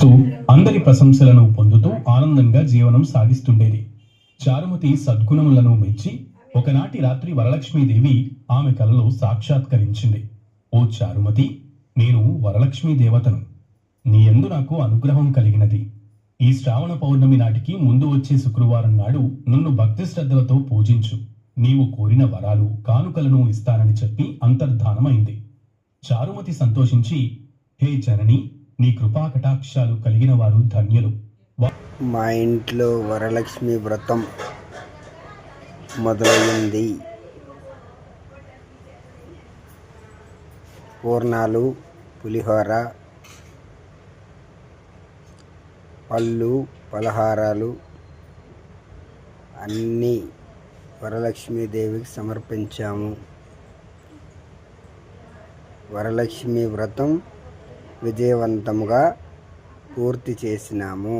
చేస్తూ అందరి ప్రశంసలను పొందుతూ ఆనందంగా జీవనం సాగిస్తుండేది. చారుమతి సద్గుణములను మెచ్చి ఒకనాటి రాత్రి వరలక్ష్మీదేవి ఆమె కలలో సాక్షాత్కరించింది. ఓ చారుమతి, నేను వరలక్ష్మీ దేవతను. నీ యందు నాకు అనుగ్రహం కలిగినది. ఈ శ్రావణ పౌర్ణమి నాటికి ముందు వచ్చే శుక్రవారం నాడు నన్ను భక్తి శ్రద్ధలతో పూజించు. నీవు కోరిన వరాలు కానుకలను ఇస్తానని చెప్పి అంతర్ధానమైంది. చారుమతి సంతోషించి, హే జనని, నీ కృపా కటాక్షాలు కలిగిన వారు ధన్యులు. మా ఇంట్లో వరలక్ష్మి వ్రతం మొదలైంది. పూర్ణాలు, పులిహోర, పళ్ళు, పలహారాలు అన్నీ వరలక్ష్మీదేవికి సమర్పించాము. వరలక్ష్మి వ్రతం విజయవంతంగా పూర్తి చేసినాము.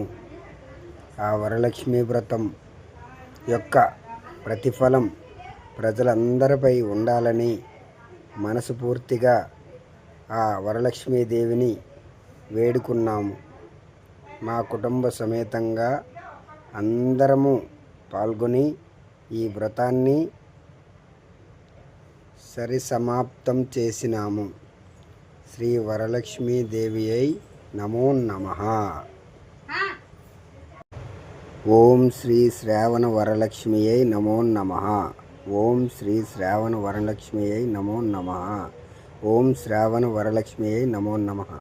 ఆ వరలక్ష్మి వ్రతం యొక్క ప్రతిఫలం ప్రజలందరిపై ఉండాలని మనస్ఫూర్తిగా ఆ వరలక్ష్మీదేవిని వేడుకున్నాము. మా కుటుంబ సమేతంగా అందరము పాల్గొని ఈ వ్రతాన్ని సమాప్తం చేసినాము. శ్రీ వరలక్ష్మీదేవియై నమో నమః. ఓం శ్రీ శ్రావణ వరలక్ష్మియై నమో నమః. ఓం శ్రీ శ్రావణ వరలక్ష్మియై నమో నమః. ఓం శ్రావణ వరలక్ష్మియై నమో నమః.